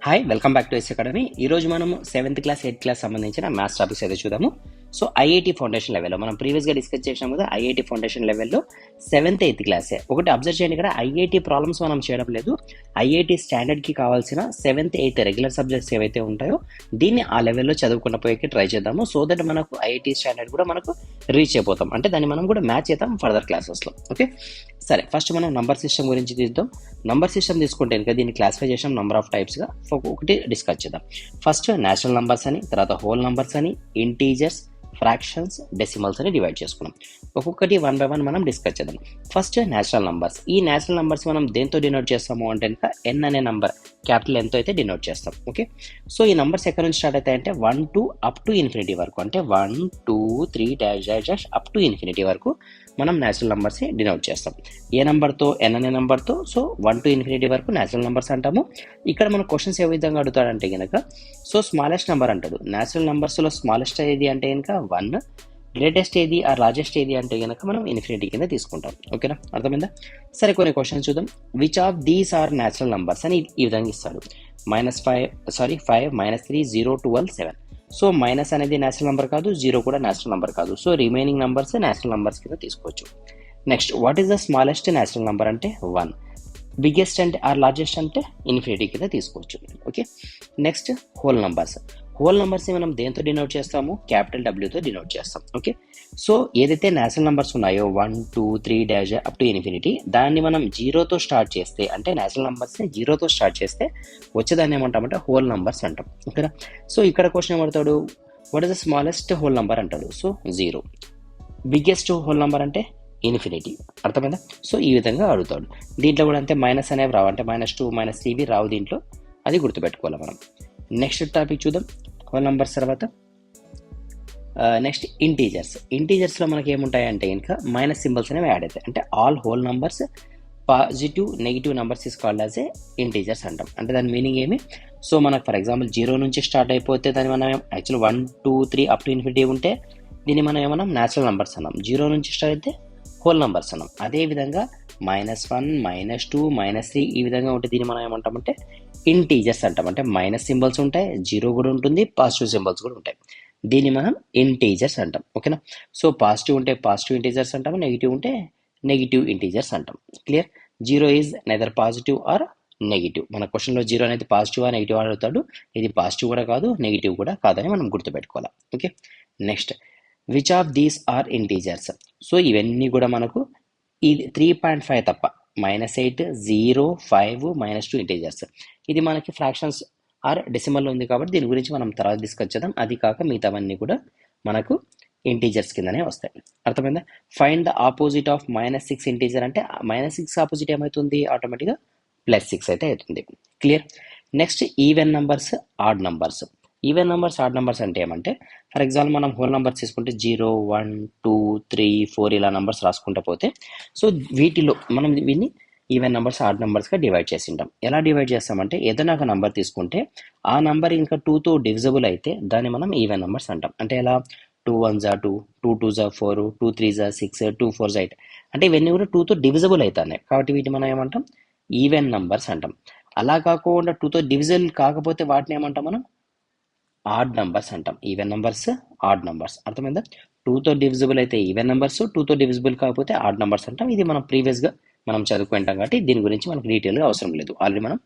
Hi welcome back to S academy. ఈరోజు మనము 7th class 8th class సంబంధించిన maths topics అయితే చూద్దాము. సో ఐఐటి ఫౌండేషన్ లెవెల్లో మనం ప్రీవియస్గా డిస్కస్ చేసాం కదా. ఐఐటి ఫౌండేషన్ లెవెల్లో 7th 8th క్లాసే. ఒకటి అబ్జర్వ్ చేయండి, ఇక్కడ ఐఐటి ప్రాబ్లమ్స్ మనం చేయడం లేదు. ఐఐటి స్టాండర్డ్కి కావాల్సిన 7th 8th రెగ్యులర్ సబ్జెక్ట్స్ ఏవైతే ఉంటాయో దీన్ని ఆ లెవెల్లో చదువుకున్న పోయేకి ట్రై చేద్దాము. సో దట్ మనకు ఐఐటి స్టాండర్డ్ కూడా మనకు రీచ్ అయిపోతాం, అంటే దాన్ని మనం కూడా మ్యాచ్ చేద్దాం ఫర్దర్ క్లాసెస్లో. ఓకే సరే, ఫస్ట్ మనం నంబర్ సిస్టమ్ గురించి తీద్దాం. నంబర్ సిస్టమ్ తీసుకుంటే కనుక దీన్ని క్లాసిఫై చేసాం నంబర్ ఆఫ్ టైప్స్గా. ఒకటి డిస్కస్ చేద్దాం. ఫస్ట్ నేచురల్ నంబర్స్ అని, తర్వాత హోల్ నంబర్స్ అని, ఇంటీజర్స్, ఫ్రాక్షన్స్, డెసిమల్స్ అని డివైడ్ చేసుకున్నాం. ఒక్కొక్కటి 1 by 1 మనం డిస్కస్ చేద్దాం. First natural numbers. ఈ నేచురల్ నంబర్స్ మనం దేంతో డినోట్ చేస్తాము అంటే కనుక ఎన్ అనే నంబర్ క్యాపిటల్ ఎన్తో అయితే డినోట్ చేస్తాం. ఓకే, సో ఈ నంబర్స్ ఎక్కడి నుంచి స్టార్ట్ అవుతాయంటే 1 to up to ఇన్ఫినిటీ వరకు, అంటే 1 2 3 dash dash dash up to infinity వరకు మనం నేచురల్ నంబర్స్ డినోట్ చేస్తాం. ఏ నెంబర్తో? ఎన్ అనే నెంబర్తో. సో 1 to ఇన్ఫినిటీ వరకు నేచురల్ నంబర్స్ అంటాము. ఇక్కడ మన క్వశ్చన్స్ ఏ విధంగా అడుగుతాడంటే కనుక, సో స్మాలెస్ట్ నెంబర్ అంటాడు. నేచురల్ నంబర్స్లో స్మాలెస్ట్ ఏది అంటే కనుక 1, గ్రేటెస్ట్ ఏది ఆర్ లార్జెస్ట్ ఏది అంటే కనుక మనం ఇన్ఫినిటీ కింద తీసుకుంటాం. ఓకేనా, అర్థమైందా? సరే, కొన్ని క్వశ్చన్స్ చూద్దాం. Which of these are natural numbers అని ఈ విధంగా ఇస్తాడు. -5 -3 0 12 7. సో మైనస్ అనేది నేచురల్ నెంబర్ కాదు, 0 కూడా నేచురల్ నెంబర్ కాదు. So remaining numbers natural numbers కింద తీసుకోవచ్చు. Next, what is the smallest natural number అంటే 1. బిగ్గెస్ట్ అంటే ఆర్ లార్జెస్ట్ అంటే ఇన్ఫినిటీ కింద తీసుకోవచ్చు. Okay, next whole numbers. Whole నంబర్స్ని మనం దేంతో డినోట్ చేస్తాము? క్యాపిటల్ డబ్ల్యూతో డినోట్ చేస్తాం. ఓకే, సో ఏదైతే నేచురల్ నంబర్స్ ఉన్నాయో 1 2 3 డాష్ అప్ టు ఇన్ఫినిటీ, దాన్ని మనం 0తో స్టార్ట్ చేస్తే, అంటే నేచురల్ నంబర్స్ని 0తో స్టార్ట్ చేస్తే వచ్చేదాన్ని ఏమంటామంటే హోల్ నంబర్స్ అంటాం. ఓకేనా, సో ఇక్కడ క్వశ్చన్ ఏమడతాడు? What is the smallest whole number అంటాడు. సో 0. బిగ్గెస్ట్ హోల్ నంబర్ అంటే ఇన్ఫినిటీ. అర్థమైందా? సో ఈ విధంగా అడుగుతాడు. దీంట్లో కూడా అంతే, మైనస్ అనేవి రావు, అంటే -2 -3 ఇవి రావు దీంట్లో, అది గుర్తుపెట్టుకోవాలి మనం. నెక్స్ట్ టాపిక్ చూద్దాం, హోల్ నంబర్స్ తర్వాత. Next integers. ఇంటీజర్స్లో మనకి ఏముంటాయి అంటే ఇంకా మైనస్ సింబల్స్ అనేవి యాడ్ అవుతాయి. అంటే all whole numbers positive negative numbers is called as a integers అంటాం. అంటే దాని మీనింగ్ ఏమి? సో మనకు ఫర్ ఎగ్జాంపుల్ 0 నుంచి స్టార్ట్ అయిపోతే దాన్ని మనం యాక్చువల్ 1 2 3 అప్ టు ఇన్ఫినిటీ ఉంటే దీన్ని మనం ఏమన్నాం? నేచురల్ నెంబర్స్ అన్నాం. 0 నుంచి స్టార్ట్ అయితే హోల్ నెంబర్స్ అన్నాం. అదేవిధంగా -1 -2 -3 ఈ విధంగా ఉంటే దీన్ని మనం ఏమంటామంటే ఇంటీజర్స్ అంటాం. అంటే మైనస్ సింబల్స్ ఉంటాయి, 0 కూడా ఉంటుంది, పాజిటివ్ సింబల్స్ కూడా ఉంటాయి. దీన్ని మనం ఇంటీజర్స్ అంటాం. ఓకేనా, సో పాజిటివ్ ఉంటే పాజిటివ్ ఇంటీజర్స్ అంటాము, నెగిటివ్ ఉంటే నెగిటివ్ ఇంటీజర్స్ అంటాం. Clear? 0 is Nether positive or negative. మన క్వశ్చన్లో 0 అనేది పాజిటివ్ నెగిటివ్ అడుగుతాడు. ఇది పాజిటివ్ కూడా కాదు, నెగిటివ్ కూడా కాదని మనం గుర్తుపెట్టుకోవాలి. Okay, next, which of these are integers. So ఇవన్నీ కూడా మనకు ఇది 3.5 తప్ప, -8 0 5 -2 ఇంటీజర్స్. ఇది మనకి ఫ్రాక్షన్స్ ఆర్ డెసిమల్లో ఉంది కాబట్టి దీని గురించి మనం తర్వాత డిస్కస్ చేద్దాం. అది కాక మిగతావన్నీ కూడా మనకు ఇంటీజర్స్ కిందనే వస్తాయి. అర్థమైందా? Find the opposite of -6 integer అంటే -6 ఆపోజిట్ ఏమవుతుంది? ఆటోమేటిక్గా +6 అయితే అవుతుంది. Clear? Next, even numbers, add numbers. Even numbers, add numbers అంటే ఏమంటే ఫర్ ఎగ్జాంపుల్ మనం హోల్ నంబర్స్ తీసుకుంటే 0 1 2 3 4 ఇలా నంబర్స్ రాసుకుంటూ పోతే, సో వీటిలో మనం వీటిని ఈవెన్ నంబర్స్, ఆడ్ నంబర్స్గా డివైడ్ చేసి ఉంటాం. ఎలా డివైడ్ చేస్తామంటే ఏదైనా ఒక నంబర్ తీసుకుంటే ఆ నంబర్ ఇంకా 2తో డివిజబుల్ అయితే దాన్ని మనం ఈవెన్ నంబర్స్ అంటాం. అంటే ఎలా? 2 1s 2, 2 2s 4, 2 3s 6, 2 4s 8. అంటే ఇవన్నీ కూడా 2తో డివిజబుల్ అవుతున్నాయి కాబట్టి వీటిని మనం ఏమంటాం? ఈవెన్ నంబర్స్ అంటాం. అలా కాకుండా 2తో డివిజబుల్ కాకపోతే వాటిని ఏమంటాం మనం? ఆడ్ నంబర్స్ అంటాం. Even numbers, add numbers. అర్థమైందా? 2తో డివిజిబుల్ అయితే ఈవెన్ నంబర్స్, 2తో డివిజిబుల్ కాకపోతే ఆడ్ నంబర్స్ అంటాం. ఇది మనం ప్రీవియస్గా మనం చదువుకుంటాం కాబట్టి దీని గురించి మనకు డీటెయిల్గా అవసరం లేదు. ఆల్రెడీ మనం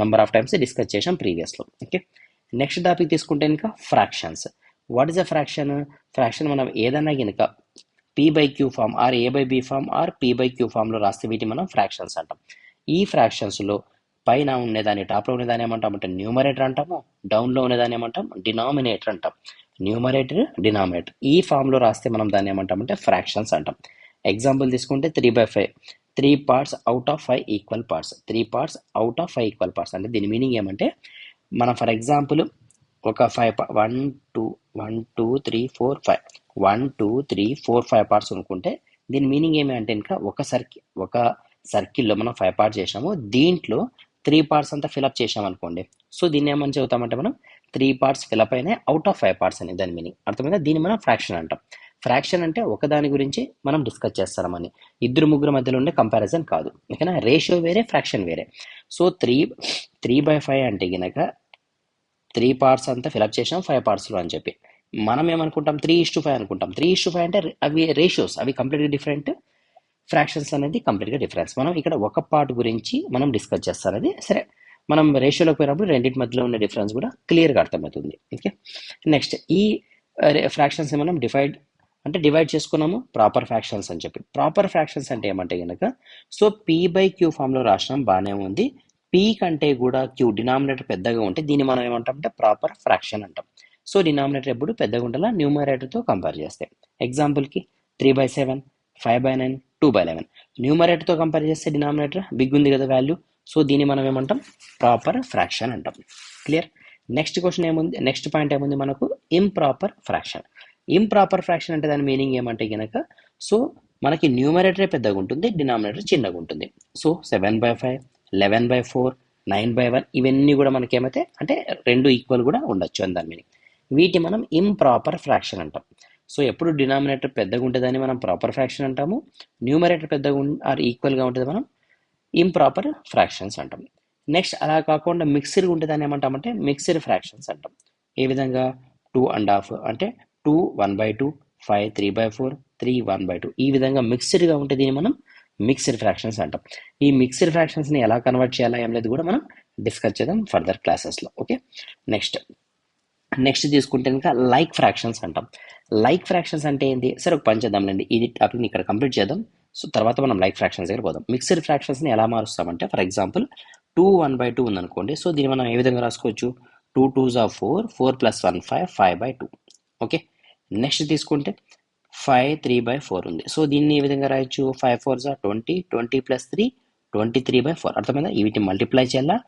నంబర్ ఆఫ్ టైమ్స్ డిస్కస్ చేసాం ప్రీవియస్లో. ఓకే, నెక్స్ట్ టాపిక్ తీసుకుంటే కనుక fractions. What is a fraction? Fraction మనం ఏదైనా కనుక P/Q form are A/B form are P/Q ఫామ్లో రాస్తే వీటిని మనం ఫ్రాక్షన్స్ అంటాం. ఈ ఫ్రాక్షన్స్లో పైన ఉండేదాన్ని, టాప్లో ఉండేదాన్ని ఏమంటాం అంటే న్యూమరేటర్ అంటాము, డౌన్లో ఉండేదాన్ని ఏమంటాం? డినామినేటర్ అంటాం. న్యూమరేటర్, డినామినేటర్ ఈ ఫామ్లో రాస్తే మనం దాన్ని ఏమంటామంటే ఫ్రాక్షన్స్ అంటాం. ఎగ్జాంపుల్ తీసుకుంటే 3/5, 3 parts out of 5 equal parts. 3 parts out of 5 equal parts అంటే దీని మీనింగ్ ఏమంటే మనం ఫర్ ఎగ్జాంపుల్ ఒక 1 2 1 2 3 4 5 1 2 3 4 5 పార్ట్స్ అనుకుంటే దీని మీనింగ్ ఏమి అంటే ఇంకా ఒక సర్కిల్లో మనం 5 పార్ట్స్ చేసాము, దీంట్లో 3 parts అంతా ఫిలప్ చేసాం అనుకోండి. సో దీన్ని ఏమని చెబుతామంటే మనం 3 parts ఫిలప్ అయినాయి అవుట్ ఆఫ్ 5 parts అని దాని మీనింగ్. అర్థమైందా? దీన్ని మనం ఫ్రాక్షన్ అంటాం. ఫ్రాక్షన్ అంటే ఒకదాని గురించి మనం డిస్కస్ చేస్తామని, ఇద్దరు ముగ్గురు మధ్యలో ఉండే కంపారిజన్ కాదు. ఓకేనా? రేషియో వేరే, ఫ్రాక్షన్ వేరే. సో 3/5 అంటే కనుక 3 పార్ట్స్ అంతా ఫిలప్ చేసాం 5 పార్ట్స్లో అని చెప్పి. మనం ఏమనుకుంటాం 3:5 అనుకుంటాం. 3:5 అంటే అవి రేషియోస్, అవి కంప్లీట్గా డిఫరెంట్. ఫ్రాక్షన్స్ అనేది కంప్లీట్గా డిఫరెన్స్. మనం ఇక్కడ ఒక పార్ట్ గురించి మనం డిస్కస్ చేస్తాం. అది సరే, మనం రేషియోలోకి పోయినప్పుడు రెండింటి మధ్యలో ఉన్న డిఫరెన్స్ కూడా క్లియర్గా అర్థమవుతుంది. ఓకే, నెక్స్ట్ ఈ ఫ్రాక్షన్స్ మనం డివైడ్ చేసుకున్నాము ప్రాపర్ ఫ్రాక్షన్స్ అని చెప్పి. ప్రాపర్ ఫ్రాక్షన్స్ అంటే ఏమంటే కనుక, సో P/Q ఫామ్లో రాసినాం, బాగానే ఉంది. P కంటే కూడా Q డినామినేటర్ పెద్దగా ఉంటే దీన్ని మనం ఏమంటాం అంటే ప్రాపర్ ఫ్రాక్షన్ అంటాం. సో డినామినేటర్ ఎప్పుడు పెద్దగా ఉండాలా న్యూమరేటర్తో కంపేర్ చేస్తే. ఎగ్జాంపుల్కి 3/7, 5/9, 2/11. న్యూమరేటర్తో కంపేర్ చేస్తే డినామినేటర్ బిగ్ ఉంది కదా వాల్యూ, సో దీన్ని మనం ఏమంటాం ప్రాపర్ ఫ్రాక్షన్ అంటాం. క్లియర్. నెక్స్ట్ క్వశ్చన్ ఏముంది, నెక్స్ట్ పాయింట్ ఏముంది మనకు, ఇంప్రాపర్ ఫ్రాక్షన్. ఇంప్రాపర్ ఫ్రాక్షన్ అంటే దాని మీనింగ్ ఏమంటే కనుక, సో మనకి న్యూమరేటరే పెద్దగా ఉంటుంది, డినామినేటర్ చిన్నగా ఉంటుంది. సో 7/5, 11/4, 9/1 ఇవన్నీ కూడా మనకి ఏమైతే అంటే రెండు ఈక్వల్ కూడా ఉండొచ్చు అని దాని మీనింగ్. వీటి మనం ఇంప్రాపర్ ఫ్రాక్షన్ అంటాం. సో ఎప్పుడు డినామినేటర్ పెద్దగా ఉంటుందని మనం ప్రాపర్ ఫ్రాక్షన్ అంటాము, న్యూమరేటర్ పెద్దగా ఆర్ ఈక్వల్గా ఉంటుంది మనం ఇంప్రాపర్ ఫ్రాక్షన్స్ అంటాం. నెక్స్ట్ అలా కాకుండా మిక్స్డ్గా ఉంటుందని ఏమంటామంటే మిక్స్డ్ ఫ్రాక్షన్స్ అంటాం. ఏ విధంగా 2.5 అంటే 2 1/2, 5 3/4, 3 1/2 ఈ విధంగా మిక్స్డ్గా ఉంటే దీన్ని మనం మిక్స్డ్ ఫ్రాక్షన్స్ అంటాం. ఈ మిక్స్డ్ ఫ్రాక్షన్స్ని ఎలా కన్వర్ట్ చేయాలా ఏం లేదు కూడా మనం డిస్కస్ చేద్దాం ఫర్దర్ క్లాసెస్లో. ఓకే, నెక్స్ట్ తీసుకుంటే కనుక లైక్ ఫ్రాక్షన్స్ అంటాం. లైక్ ఫ్రాక్షన్స్ అంటే ఏంటి, సరే ఒక పని చేద్దాంలేండి, ఇది టాపిక్ని ఇక్కడ కంప్లీట్ చేద్దాం. సో తర్వాత మనం లైక్ ఫ్రాక్షన్స్ దగ్గర పోదాం. మిక్స్డ్ ఫ్రాక్షన్స్ని ఎలా మారుస్తామంటే, ఫర్ ఎగ్జాంపుల్ 2 1/2 ఉందనుకోండి, సో దీన్ని మనం ఏ విధంగా రాసుకోవచ్చు, 2 2s are 4, 4 + 1 5, 5/2. ఓకే, నెక్స్ట్ తీసుకుంటే 5 3/4 ఉంది, సో దీన్ని ఏ విధంగా రాయొచ్చు, 5 4s are 20, 20 + 3, 23/4. అర్థమైందా, వీటిని మల్టిప్లై చేయాలా,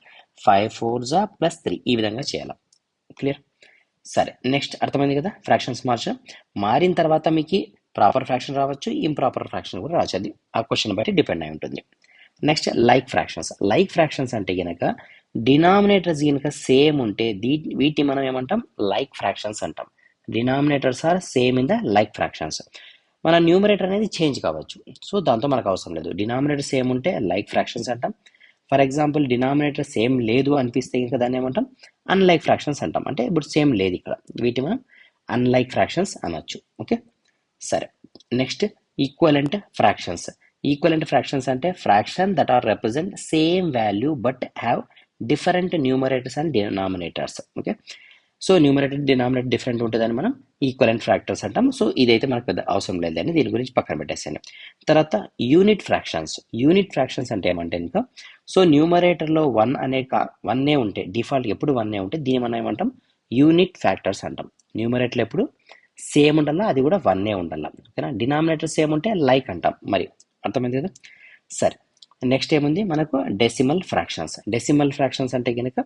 5 4s are +3 ఈ విధంగా చేయాలా. క్లియర్. సరే, నెక్స్ట్ అర్థమైంది కదా, ఫ్రాక్షన్స్ మారిన తర్వాత మీకు ప్రాపర్ ఫ్రాక్షన్ రావచ్చు, ఇంప్రాపర్ ఫ్రాక్షన్ కూడా రావచ్చు, అది ఆ క్వశ్చన్ బట్టి డిపెండ్ అయి ఉంటుంది. Next like fractions. Like fractions అంటే కనుక డినామినేటర్స్ కనుక సేమ్ ఉంటే వీటిని మనం ఏమంటాం లైక్ ఫ్రాక్షన్స్ అంటాం. Denominators are same in the like fractions. మన న్యూమరేటర్ అనేది చేంజ్ కావచ్చు, సో దాంతో మనకు అవసరం లేదు. డినామినేటర్ సేమ్ ఉంటే లైక్ ఫ్రాక్షన్స్ అంటాం. ఫర్ ఎగ్జాంపుల్ డినామినేటర్ సేమ్ లేదు అనిపిస్తే ఇంకా దాన్ని ఏమంటాం అన్లైక్ ఫ్రాక్షన్స్ అంటాం. అంటే ఇప్పుడు సేమ్ లేదు ఇక్కడ, వీటి మనం అన్లైక్ ఫ్రాక్షన్స్ అనొచ్చు. ఓకే, సరే. Next equivalent fractions. Equivalent fractions అంటే fraction that are represent same value but have different numerators and denominators. Okay, so numerator denominator different ఉంటుందని మనం ఈక్వలెంట్ ఫ్రాక్టర్స్ అంటాం. సో ఇదైతే మనకు పెద్ద అవసరం లేదని దీని గురించి పక్కన పెట్టేసాను. తర్వాత యూనిట్ ఫ్రాక్షన్స్. యూనిట్ ఫ్రాక్షన్స్ అంటే ఏమంటే ఇంకా, సో న్యూమరేటర్లో 1 ఉంటే, డిఫాల్ట్ ఎప్పుడు 1 ఉంటే దీన్ని మనం ఏమంటాం యూనిట్ ఫ్యాక్టర్స్ అంటాం. న్యూమరేటర్లో ఎప్పుడు సేమ్ ఉండాలా, అది కూడా 1 ఉండాలా. ఓకేనా, డినామినేటర్ సేమ్ ఉంటే లైక్ అంటాం. మరి అర్థమైంది కదా. సరే, నెక్స్ట్ ఏముంది మనకు డెసిమల్ ఫ్రాక్షన్స్. డెసిమల్ ఫ్రాక్షన్స్ అంటే కనుక,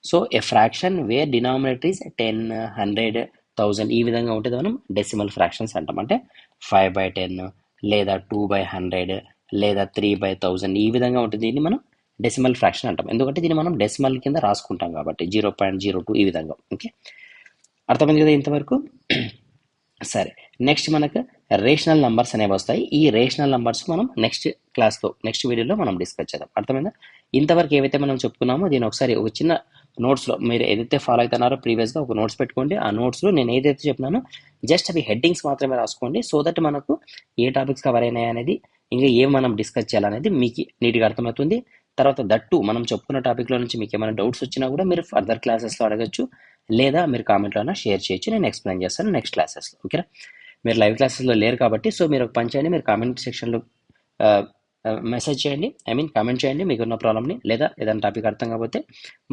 so a fraction where denominator is 10, 100, 1000 ఈ విధంగా ఉంటుంది మనం డెసిమల్ ఫ్రాక్షన్స్ అంటాం. అంటే 5/10 లేదా 2/100 లేదా 3/1000 ఈ విధంగా ఉంటుంది, దీన్ని మనం డెసిమల్ ఫ్రాక్షన్ అంటాం. ఎందుకంటే దీన్ని మనం డెసిమల్ కింద రాసుకుంటాం కాబట్టి 0.02 ఈ విధంగా. ఓకే, అర్థమైంది కదా ఇంతవరకు. సరే, నెక్స్ట్ మనకు రేషనల్ నంబర్స్ అనేవి వస్తాయి. ఈ రేషనల్ నంబర్స్ మనం నెక్స్ట్ వీడియోలో మనం డిస్కస్ చేద్దాం. అర్థమైందా. ఇంతవరకు ఏవైతే మనం చెప్పుకున్నామో దీని ఒకసారి ఒక చిన్న నోట్స్లో మీరు ఏదైతే ఫాలో అవుతున్నారో ప్రీవియస్గా ఒక నోట్స్ పెట్టుకోండి. ఆ నోట్స్లో నేను ఏదైతే చెప్పినానో జస్ట్ అవి హెడ్డింగ్స్ మాత్రమే రాసుకోండి, సో దట్ మనకు ఏ టాపిక్స్ కవర్ అయినాయి అనేది, ఇంకా ఏం మనం డిస్కస్ చేయాలనేది మీకు నీట్గా అర్థమవుతుంది. తర్వాత దట్టు మనం చెప్పుకున్న టాపిక్లో నుంచి మీకు ఏమైనా డౌట్స్ వచ్చినా కూడా మీరు ఫర్దర్ క్లాసెస్లో అడగచ్చు, లేదా మీరు కామెంట్లో షేర్ చేయొచ్చు, నేను ఎక్స్ప్లెయిన్ చేస్తాను నెక్స్ట్ క్లాసెస్లో. ఓకేనా, మీరు లైవ్ క్లాసెస్లో లేరు కాబట్టి సో మీరు ఒక పని చేయండి, మీరు కామెంట్ సెక్షన్లో మెసేజ్ చేయండి, కామెంట్ చేయండి మీకున్న ప్రాబ్లమ్ని, లేదా ఏదైనా టాపిక్ అర్థం కాకపోతే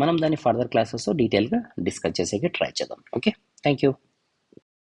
మనం దాన్ని ఫర్దర్ క్లాసెస్లో డీటెయిల్గా డిస్కస్ చేసేకి ట్రై చేద్దాం. Okay, thank you.